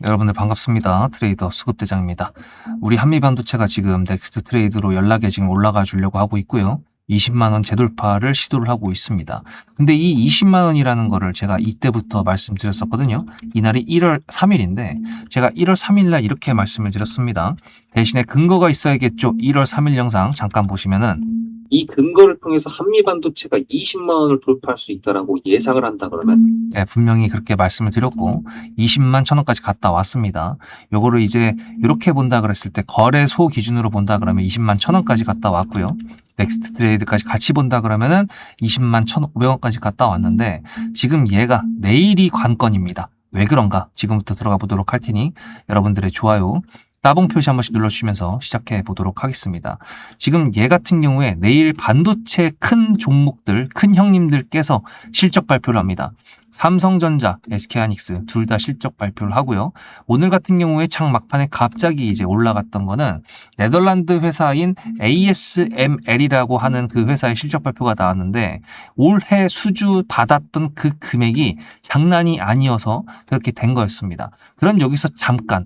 여러분들 반갑습니다. 트레이더 수급대장입니다. 우리 한미반도체가 지금 넥스트 트레이드로 연락에 지금 올라가 주려고 하고 있고요. 20만원 재돌파를 시도를 하고 있습니다. 근데 이 20만원이라는 거를 제가 이때부터 말씀드렸었거든요. 이날이 1월 3일인데 제가 1월 3일날 이렇게 말씀을 드렸습니다. 대신에 근거가 있어야겠죠. 1월 3일 영상 잠깐 보시면은 이 근거를 통해서 한미반도체가 20만 원을 돌파할 수 있다라고 예상을 한다 그러면 분명히 그렇게 말씀을 드렸고 20만 1,000원까지 갔다 왔습니다. 요거를 이제 이렇게 본다 그랬을 때 거래소 기준으로 본다 그러면 20만 1,000원까지 갔다 왔고요. 넥스트 트레이드까지 같이 본다 그러면은 20만 1,500원까지 갔다 왔는데 지금 얘가 내일이 관건입니다. 왜 그런가? 지금부터 들어가 보도록 할 테니 여러분들의 좋아요, 따봉 표시 한 번씩 눌러주시면서 시작해 보도록 하겠습니다. 지금 얘 같은 경우에 내일 반도체 큰 종목들, 큰 형님들께서 실적 발표를 합니다. 삼성전자, SK하이닉스 둘 다 실적 발표를 하고요. 오늘 같은 경우에 장 막판에 갑자기 이제 올라갔던 거는 네덜란드 회사인 ASML이라고 하는 그 회사의 실적 발표가 나왔는데 올해 수주 받았던 그 금액이 장난이 아니어서 그렇게 된 거였습니다. 그럼 여기서 잠깐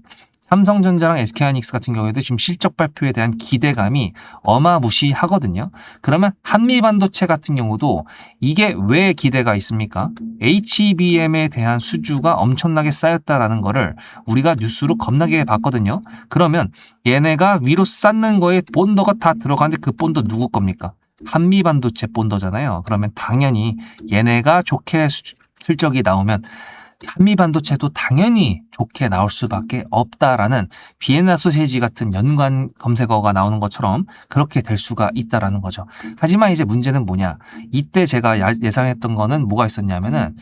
삼성전자랑 SK하이닉스 같은 경우에도 지금 실적 발표에 대한 기대감이 어마무시하거든요. 그러면 한미반도체 같은 경우도 이게 왜 기대가 있습니까? HBM에 대한 수주가 엄청나게 쌓였다라는 거를 우리가 뉴스로 겁나게 봤거든요. 그러면 얘네가 위로 쌓는 거에 본더가 다 들어가는데 그 본더 누구 겁니까? 한미반도체 본더잖아요. 그러면 당연히 얘네가 좋게 실적이 나오면 한미반도체도 당연히 좋게 나올 수밖에 없다라는 비엔나 소세지 같은 연관 검색어가 나오는 것처럼 그렇게 될 수가 있다라는 거죠. 하지만 이제 문제는 뭐냐? 이때 제가 예상했던 거는 뭐가 있었냐면은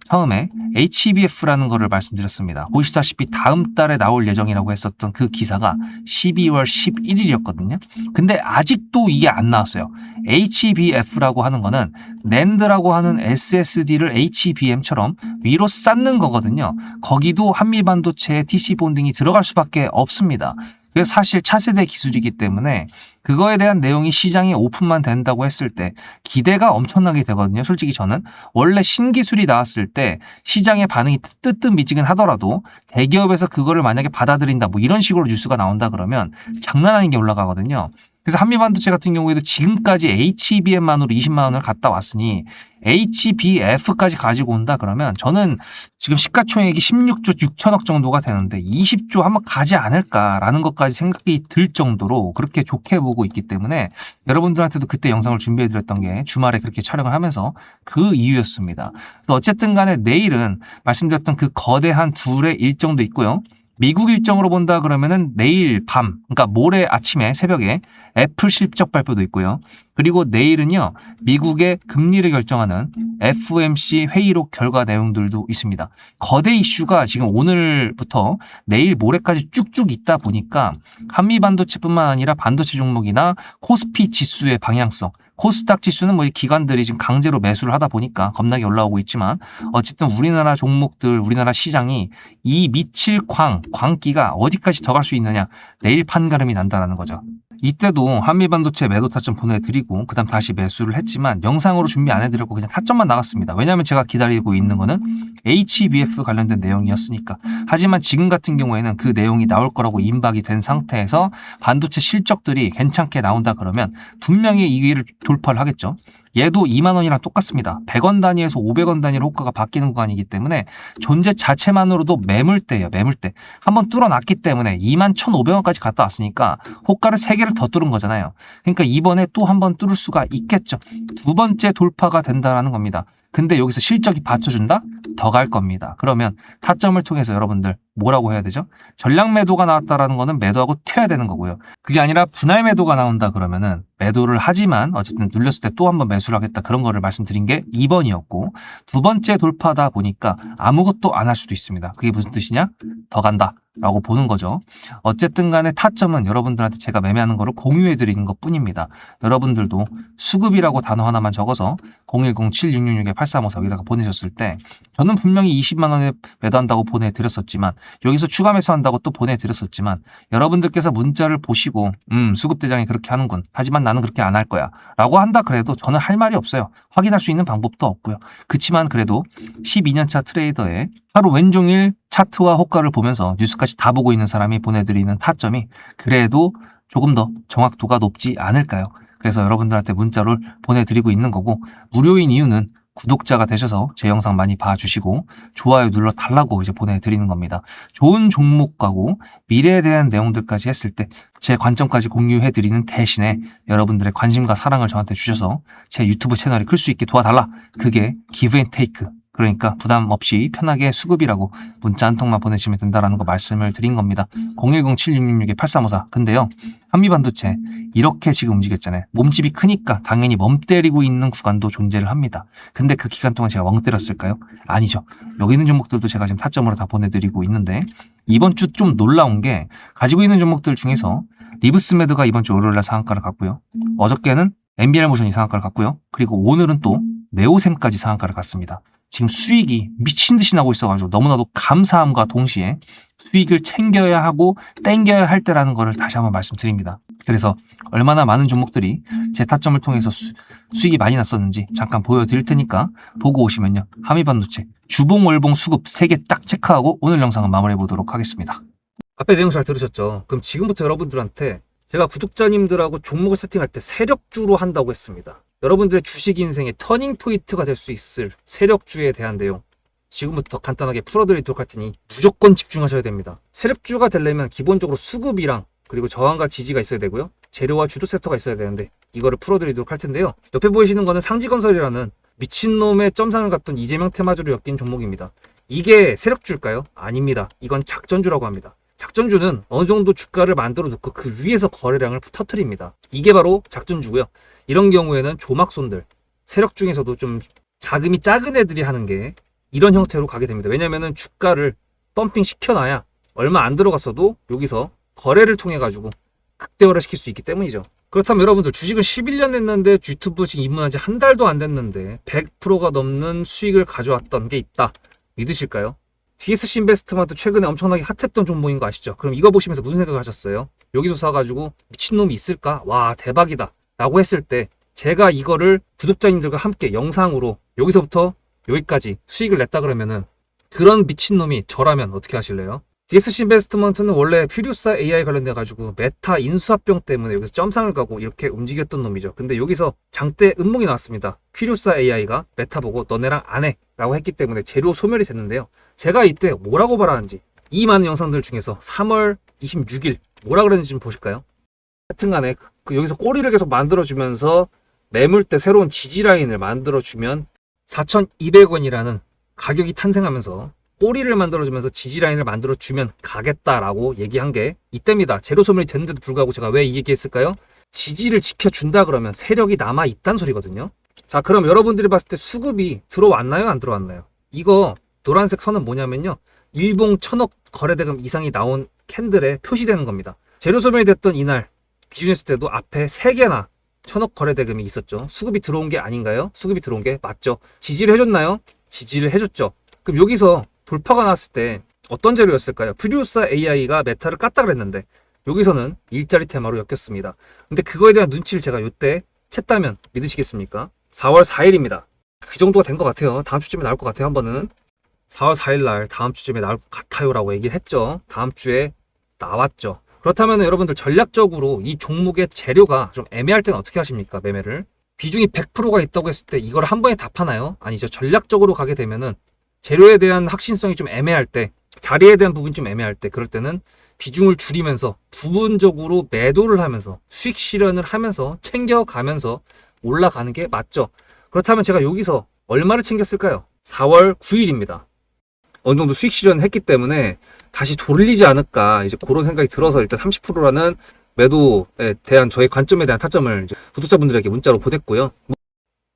처음에 HBF라는 거를 말씀드렸습니다. 보시다시피 다음 달에 나올 예정이라고 했었던 그 기사가 12월 11일이었거든요. 근데 아직도 이게 안 나왔어요. HBF라고 하는 거는 낸드라고 하는 SSD를 HBM처럼 위로 쌓는 거거든요. 거기도 한미반도체의 TC 본딩이 들어갈 수밖에 없습니다. 그래서 사실 차세대 기술이기 때문에 그거에 대한 내용이 시장에 오픈만 된다고 했을 때 기대가 엄청나게 되거든요. 솔직히 저는 원래 신기술이 나왔을 때 시장의 반응이 뜨뜻미지근 하더라도 대기업에서 그거를 만약에 받아들인다 뭐 이런 식으로 뉴스가 나온다 그러면 장난 아닌 게 올라가거든요. 그래서 한미반도체 같은 경우에도 지금까지 HBM만으로 20만 원을 갔다 왔으니 HBF까지 가지고 온다 그러면 저는 지금 시가총액이 16조 6천억 정도가 되는데 20조 한번 가지 않을까라는 것까지 생각이 들 정도로 그렇게 좋게 보고 있기 때문에 여러분들한테도 그때 영상을 준비해 드렸던 게 주말에 그렇게 촬영을 하면서 그 이유였습니다. 그래서 어쨌든 간에 내일은 말씀드렸던 그 거대한 둘의 일정도 있고요. 미국 일정으로 본다 그러면은 내일 밤, 그러니까 모레 아침에 새벽에 애플 실적 발표도 있고요. 그리고 내일은요, 미국의 금리를 결정하는 FOMC 회의록 결과 내용들도 있습니다. 거대 이슈가 지금 오늘부터 내일 모레까지 쭉쭉 있다 보니까 한미반도체뿐만 아니라 반도체 종목이나 코스피 지수의 방향성, 코스닥 지수는 뭐 이 기관들이 지금 강제로 매수를 하다 보니까 겁나게 올라오고 있지만 어쨌든 우리나라 종목들, 우리나라 시장이 이 미칠 광기가 어디까지 더 갈 수 있느냐, 내일 판가름이 난다는 거죠. 이때도 한미반도체 매도 타점 보내드리고 그다음 다시 매수를 했지만 영상으로 준비 안 해드렸고 그냥 타점만 나갔습니다. 왜냐하면 제가 기다리고 있는 거는 HBF 관련된 내용이었으니까. 하지만 지금 같은 경우에는 그 내용이 나올 거라고 임박이 된 상태에서 반도체 실적들이 괜찮게 나온다 그러면 분명히 이 위를 돌파를 하겠죠. 얘도 2만 원이랑 똑같습니다. 100원 단위에서 500원 단위로 호가가 바뀌는 구간이기 때문에 존재 자체만으로도 매물대예요. 매물대. 한번 뚫어놨기 때문에 2만 1,500원까지 갔다 왔으니까 호가를 3개를 더 뚫은 거잖아요. 그러니까 이번에 또 한 번 뚫을 수가 있겠죠. 두 번째 돌파가 된다는 겁니다. 근데 여기서 실적이 받쳐준다? 더 갈 겁니다. 그러면 타점을 통해서 여러분들 뭐라고 해야 되죠? 전량 매도가 나왔다라는 거는 매도하고 튀어야 되는 거고요. 그게 아니라 분할 매도가 나온다 그러면은 매도를 하지만 어쨌든 눌렸을 때 또 한 번 매수를 하겠다 그런 거를 말씀드린 게 2번이었고 두 번째 돌파다 보니까 아무것도 안 할 수도 있습니다. 그게 무슨 뜻이냐? 더 간다 라고 보는 거죠. 어쨌든 간에 타점은 여러분들한테 제가 매매하는 거를 공유해 드리는 것 뿐입니다. 여러분들도 수급이라고 단어 하나만 적어서 010-7666-8354 여기다가 보내셨을 때 저는 분명히 20만 원에 매도한다고 보내드렸었지만 여기서 추가 매수한다고 또 보내드렸었지만 여러분들께서 문자를 보시고 수급대장이 그렇게 하는군. 하지만 나는 그렇게 안 할 거야 라고 한다 그래도 저는 할 말이 없어요. 확인할 수 있는 방법도 없고요. 그치만 그래도 12년차 트레이더의 하루 왼종일 차트와 호가를 보면서 뉴스까지 다 보고 있는 사람이 보내드리는 타점이 그래도 조금 더 정확도가 높지 않을까요? 그래서 여러분들한테 문자를 보내드리고 있는 거고, 무료인 이유는 구독자가 되셔서 제 영상 많이 봐주시고 좋아요 눌러 달라고 이제 보내드리는 겁니다. 좋은 종목하고 미래에 대한 내용들까지 했을 때 제 관점까지 공유해드리는 대신에 여러분들의 관심과 사랑을 저한테 주셔서 제 유튜브 채널이 클 수 있게 도와달라. 그게 기브 앤 테이크. 그러니까 부담 없이 편하게 수급이라고 문자 한 통만 보내시면 된다라는 거 말씀을 드린 겁니다. 010-7666-8354. 근데요, 한미반도체 이렇게 지금 움직였잖아요. 몸집이 크니까 당연히 멈 때리고 있는 구간도 존재를 합니다. 근데 그 기간 동안 제가 멍 때렸을까요? 아니죠. 여기 있는 종목들도 제가 지금 타점으로 다 보내드리고 있는데, 이번 주 좀 놀라운 게 가지고 있는 종목들 중에서 리브스메드가 이번 주 월요일날 상한가를 갔고요. 어저께는 MBR 모션이 상한가를 갔고요. 그리고 오늘은 또 네오셈까지 상한가를 갔습니다. 지금 수익이 미친 듯이 나고 있어가지고 너무나도 감사함과 동시에 수익을 챙겨야 하고 땡겨야 할 때라는 것을 다시 한번 말씀드립니다. 그래서 얼마나 많은 종목들이 제 타점을 통해서 수익이 많이 났었는지 잠깐 보여드릴 테니까 보고 오시면요. 한미반도체 주봉, 월봉, 수급 3개 딱 체크하고 오늘 영상은 마무리해 보도록 하겠습니다. 앞에 내용 잘 들으셨죠? 그럼 지금부터 여러분들한테 제가 구독자님들하고 종목을 세팅할 때 세력주로 한다고 했습니다. 여러분들의 주식 인생의 터닝 포인트가 될 수 있을 세력주에 대한 내용 지금부터 간단하게 풀어드리도록 할 테니 무조건 집중하셔야 됩니다. 세력주가 되려면 기본적으로 수급이랑 그리고 저항과 지지가 있어야 되고요. 재료와 주도 섹터가 있어야 되는데 이거를 풀어드리도록 할 텐데요. 옆에 보이시는 거는 상지건설이라는 미친놈의 점상을 갖던 이재명 테마주로 엮인 종목입니다. 이게 세력주일까요? 아닙니다. 이건 작전주라고 합니다. 작전주는 어느 정도 주가를 만들어 놓고 그 위에서 거래량을 터트립니다. 이게 바로 작전주고요. 이런 경우에는 조막손들, 세력 중에서도 좀 자금이 작은 애들이 하는 게 이런 형태로 가게 됩니다. 왜냐면은 주가를 펌핑 시켜놔야 얼마 안 들어갔어도 여기서 거래를 통해 가지고 극대화를 시킬 수 있기 때문이죠. 그렇다면 여러분들 주식을 11년 했는데 유튜브 지금 입문한 지 한 달도 안 됐는데 100%가 넘는 수익을 가져왔던 게 있다. 믿으실까요? DSC 인베스트먼트 최근에 엄청나게 핫했던 종목인 거 아시죠? 그럼 이거 보시면서 무슨 생각을 하셨어요? 여기서 사가지고 미친놈이 있을까? 와 대박이다 라고 했을 때 제가 이거를 구독자님들과 함께 영상으로 여기서부터 여기까지 수익을 냈다 그러면은 그런 미친놈이 저라면 어떻게 하실래요? DSC 인베스트먼트는 원래 퓨리오사 AI 관련돼 가지고 메타 인수합병 때문에 여기서 점상을 가고 이렇게 움직였던 놈이죠. 근데 여기서 장대 음목이 나왔습니다. 퓨리오사 AI가 메타 보고 너네랑 안 해 라고 했기 때문에 재료 소멸이 됐는데요. 제가 이때 뭐라고 말하는지 이 많은 영상들 중에서 3월 26일 뭐라 그랬는지 좀 보실까요? 하여튼간에 여기서 꼬리를 계속 만들어주면서 매물대 새로운 지지라인을 만들어주면 4,200원이라는 가격이 탄생하면서 꼬리를 만들어주면서 지지라인을 만들어주면 가겠다라고 얘기한 게 이때입니다. 재료 소멸이 됐는데도 불구하고 제가 왜 이 얘기했을까요? 지지를 지켜준다 그러면 세력이 남아있다는 소리거든요. 자, 그럼 여러분들이 봤을 때 수급이 들어왔나요? 안 들어왔나요? 이거 노란색 선은 뭐냐면요. 일봉 1,000억 거래대금 이상이 나온 캔들에 표시되는 겁니다. 재료 소멸이 됐던 이날 기준했을 때도 앞에 3개나 1,000억 거래대금이 있었죠. 수급이 들어온 게 아닌가요? 수급이 들어온 게 맞죠. 지지를 해줬나요? 지지를 해줬죠. 그럼 여기서 돌파가 났을 때 어떤 재료였을까요? 퓨리오사 AI가 메타를 깠다 그랬는데 여기서는 일자리 테마로 엮였습니다. 근데 그거에 대한 눈치를 제가 요때 챘다면 믿으시겠습니까? 4월 4일입니다. 그 정도가 된 것 같아요. 다음 주쯤에 나올 것 같아요. 한 번은 4월 4일 날 다음 주쯤에 나올 것 같아요 라고 얘기를 했죠. 다음 주에 나왔죠. 그렇다면 여러분들 전략적으로 이 종목의 재료가 좀 애매할 때는 어떻게 하십니까? 매매를 비중이 100%가 있다고 했을 때 이걸 한 번에 다 파나요? 아니죠. 전략적으로 가게 되면은 재료에 대한 확신성이 좀 애매할 때, 자리에 대한 부분이 좀 애매할 때, 그럴 때는 비중을 줄이면서 부분적으로 매도를 하면서 수익 실현을 하면서 챙겨가면서 올라가는 게 맞죠. 그렇다면 제가 여기서 얼마를 챙겼을까요? 4월 9일입니다. 어느 정도 수익 실현을 했기 때문에 다시 돌리지 않을까 이제 그런 생각이 들어서 일단 30%라는 매도에 대한 저의 관점에 대한 타점을 이제 구독자분들에게 문자로 보냈고요.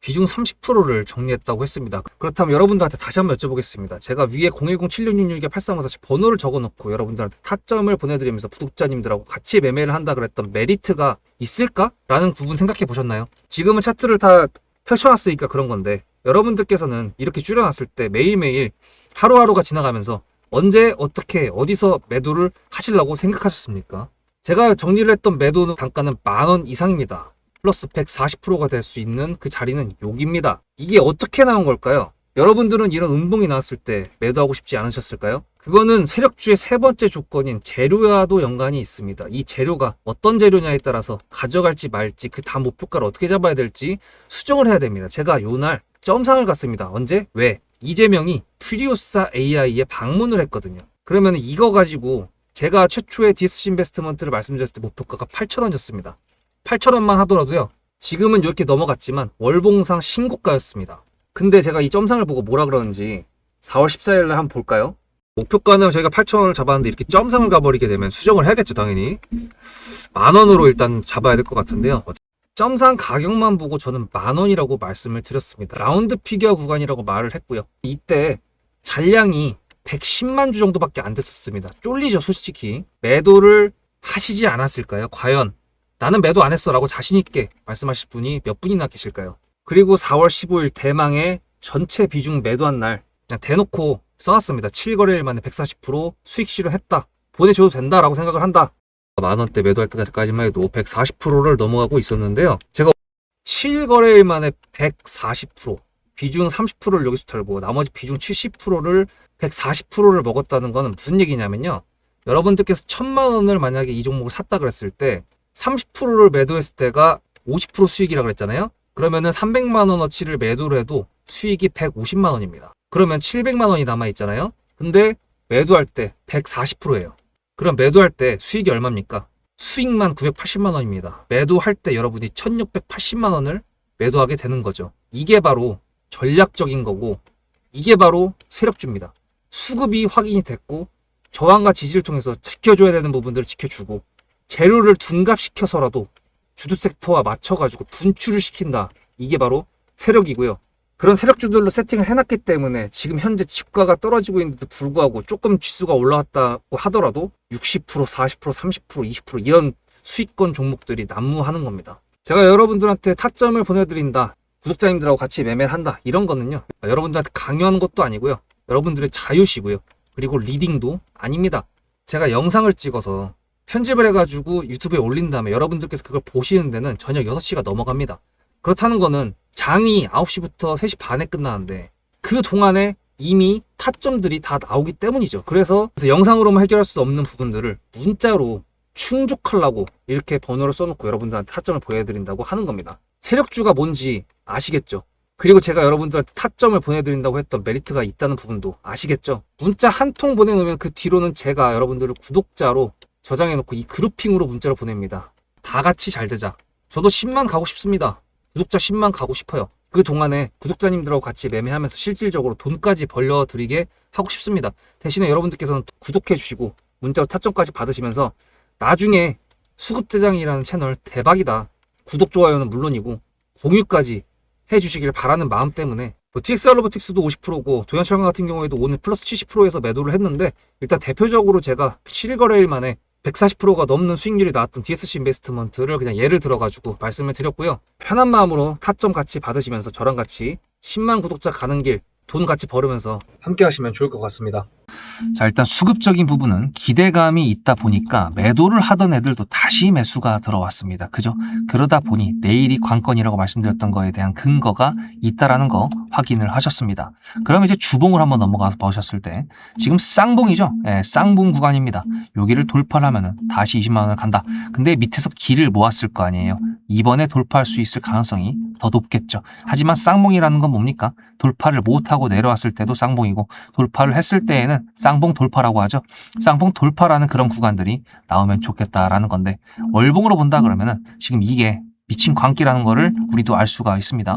비중 30%를 정리했다고 했습니다. 그렇다면 여러분들한테 다시 한번 여쭤보겠습니다. 제가 위에 010-7666-8354 번호를 적어놓고 여러분들한테 타점을 보내드리면서 구독자님들하고 같이 매매를 한다 그랬던 메리트가 있을까? 라는 부분 생각해 보셨나요? 지금은 차트를 다 펼쳐놨으니까 그런 건데 여러분들께서는 이렇게 줄여놨을 때 매일매일 하루하루가 지나가면서 언제 어떻게 어디서 매도를 하시려고 생각하셨습니까? 제가 정리를 했던 매도는 단가는 10,000원 이상입니다. 플러스 140%가 될 수 있는 그 자리는 여기입니다. 이게 어떻게 나온 걸까요? 여러분들은 이런 음봉이 나왔을 때 매도하고 싶지 않으셨을까요? 그거는 세력주의 세 번째 조건인 재료와도 연관이 있습니다. 이 재료가 어떤 재료냐에 따라서 가져갈지 말지 그 다음 목표가를 어떻게 잡아야 될지 수정을 해야 됩니다. 제가 요날 점상을 갔습니다. 언제? 왜? 이재명이 퓨리오사 AI에 방문을 했거든요. 그러면 이거 가지고 제가 최초에 디스시 인베스트먼트를 말씀드렸을 때 목표가가 8,000원이었습니다. 8,000원만 하더라도요. 지금은 이렇게 넘어갔지만 월봉상 신고가였습니다. 근데 제가 이 점상을 보고 뭐라 그러는지 4월 14일 날 한번 볼까요? 목표가는 저희가 8,000원을 잡았는데 이렇게 점상을 가버리게 되면 수정을 해야겠죠, 당연히. 10,000원으로 일단 잡아야 될 것 같은데요. 점상 가격만 보고 저는 10,000원이라고 말씀을 드렸습니다. 라운드 피겨 구간이라고 말을 했고요. 이때 잔량이 110만 주 정도밖에 안 됐었습니다. 쫄리죠, 솔직히. 매도를 하시지 않았을까요? 과연 나는 매도 안 했어 라고 자신있게 말씀하실 분이 몇 분이나 계실까요? 그리고 4월 15일 대망의 전체 비중 매도한 날 그냥 대놓고 써놨습니다. 7거래일 만에 140% 수익 실현했다. 보내줘도 된다라고 생각을 한다. 만원대 매도할 때까지만 해도 140%를 넘어가고 있었는데요. 제가 7거래일 만에 140% 비중 30%를 여기서 털고 나머지 비중 70%를 140%를 먹었다는 거는 무슨 얘기냐면요. 여러분들께서 1,000만 원을 만약에 이 종목을 샀다 그랬을 때 30%를 매도했을 때가 50% 수익이라 그랬잖아요. 그러면은 300만 원어치를 매도를 해도 수익이 150만 원입니다. 그러면 700만 원이 남아 있잖아요. 근데 매도할 때 140%예요. 그럼 매도할 때 수익이 얼마입니까? 수익만 980만 원입니다. 매도할 때 여러분이 1680만 원을 매도하게 되는 거죠. 이게 바로 전략적인 거고 이게 바로 세력주입니다. 수급이 확인이 됐고 저항과 지지를 통해서 지켜줘야 되는 부분들을 지켜주고 재료를 둔갑시켜서라도 주도 섹터와 맞춰가지고 분출을 시킨다. 이게 바로 세력이고요. 그런 세력주들로 세팅을 해놨기 때문에 지금 현재 주가가 떨어지고 있는데도 불구하고 조금 지수가 올라왔다고 하더라도 60%, 40%, 30%, 20% 이런 수익권 종목들이 난무하는 겁니다. 제가 여러분들한테 타점을 보내드린다. 구독자님들하고 같이 매매를 한다. 이런 거는요. 여러분들한테 강요하는 것도 아니고요. 여러분들의 자유시고요. 그리고 리딩도 아닙니다. 제가 영상을 찍어서 편집을 해가지고 유튜브에 올린 다음에 여러분들께서 그걸 보시는 데는 저녁 6시가 넘어갑니다. 그렇다는 거는 장이 9시부터 3시 반에 끝나는데 그 동안에 이미 타점들이 다 나오기 때문이죠. 그래서 영상으로만 해결할 수 없는 부분들을 문자로 충족하려고 이렇게 번호를 써놓고 여러분들한테 타점을 보여드린다고 하는 겁니다. 세력주가 뭔지 아시겠죠? 그리고 제가 여러분들한테 타점을 보내드린다고 했던 메리트가 있다는 부분도 아시겠죠? 문자 한 통 보내놓으면 그 뒤로는 제가 여러분들을 구독자로 저장해놓고 이 그룹핑으로 문자를 보냅니다. 다 같이 잘 되자. 저도 10만 가고 싶습니다. 구독자 10만 가고 싶어요. 그 동안에 구독자님들하고 같이 매매하면서 실질적으로 돈까지 벌려드리게 하고 싶습니다. 대신에 여러분들께서는 구독해주시고 문자로 타점까지 받으시면서 나중에 수급대장이라는 채널 대박이다. 구독, 좋아요는 물론이고 공유까지 해주시길 바라는 마음 때문에 TXR 로보틱스도 50%고 도연철강 같은 경우에도 오늘 플러스 70%에서 매도를 했는데 일단 대표적으로 제가 7거래일 만에 140%가 넘는 수익률이 나왔던 DSC 인베스트먼트를 그냥 예를 들어가지고 말씀을 드렸고요. 편한 마음으로 타점 같이 받으시면서 저랑 같이 10만 구독자 가는 길 돈 같이 벌으면서 함께 하시면 좋을 것 같습니다. 자, 일단 수급적인 부분은 기대감이 있다 보니까 매도를 하던 애들도 다시 매수가 들어왔습니다. 그죠? 그러다 보니 내일이 관건이라고 말씀드렸던 거에 대한 근거가 있다라는 거 확인을 하셨습니다. 그럼 이제 주봉을 한번 넘어가서 보셨을 때 지금 쌍봉이죠? 예, 쌍봉 구간입니다. 여기를 돌파를 하면은 다시 20만 원을 간다. 근데 밑에서 길을 모았을 거 아니에요. 이번에 돌파할 수 있을 가능성이 더 높겠죠. 하지만 쌍봉이라는 건 뭡니까? 돌파를 못하고 내려왔을 때도 쌍봉이고 돌파를 했을 때에는 쌍봉 돌파라고 하죠. 쌍봉 돌파라는 그런 구간들이 나오면 좋겠다라는 건데 월봉으로 본다 그러면은 지금 이게 미친 광기라는 거를 우리도 알 수가 있습니다.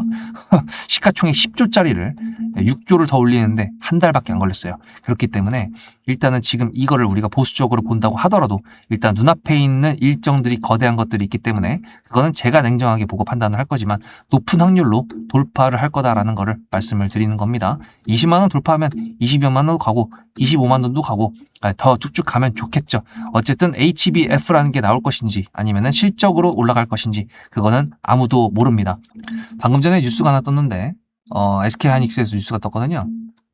시가총액 10조짜리를 6조를 더 올리는데 한 달밖에 안 걸렸어요. 그렇기 때문에 일단은 지금 이거를 우리가 보수적으로 본다고 하더라도 일단 눈앞에 있는 일정들이 거대한 것들이 있기 때문에 그거는 제가 냉정하게 보고 판단을 할 거지만 높은 확률로 돌파를 할 거다라는 거를 말씀을 드리는 겁니다. 20만 원 돌파하면 20여만 원도 가고 25만 원도 가고 더 쭉쭉 가면 좋겠죠. 어쨌든 HBF라는 게 나올 것인지 아니면은 실적으로 올라갈 것인지 그거는 아무도 모릅니다. 방금 전에 뉴스가 하나 떴는데 SK하이닉스에서 뉴스가 떴거든요.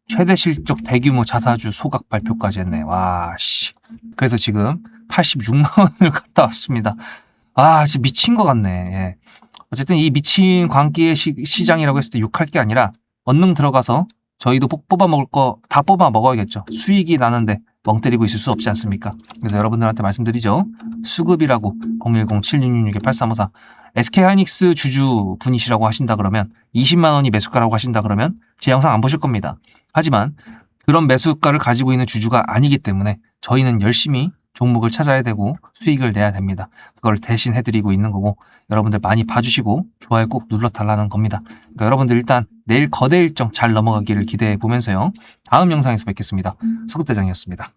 최대 실적 대규모 자사주 소각 발표까지 했네. 와, 씨. 그래서 지금 86만 원을 갔다 왔습니다. 아, 진짜 미친 것 같네. 예. 어쨌든 이 미친 광기의 시장이라고 했을 때 욕할 게 아니라 언능 들어가서 저희도 뽑아 먹을 거 다 뽑아 먹어야겠죠. 수익이 나는데 멍 때리고 있을 수 없지 않습니까? 그래서 여러분들한테 말씀드리죠. 수급이라고 010-7666-8354 SK하이닉스 주주 분이시라고 하신다 그러면 20만 원이 매수가라고 하신다 그러면 제 영상 안 보실 겁니다. 하지만 그런 매수가를 가지고 있는 주주가 아니기 때문에 저희는 열심히 종목을 찾아야 되고 수익을 내야 됩니다. 그걸 대신 해드리고 있는 거고 여러분들 많이 봐주시고 좋아요 꼭 눌러달라는 겁니다. 그러니까 여러분들 일단 내일 거대 일정 잘 넘어가기를 기대해 보면서요. 다음 영상에서 뵙겠습니다. 수급대장이었습니다.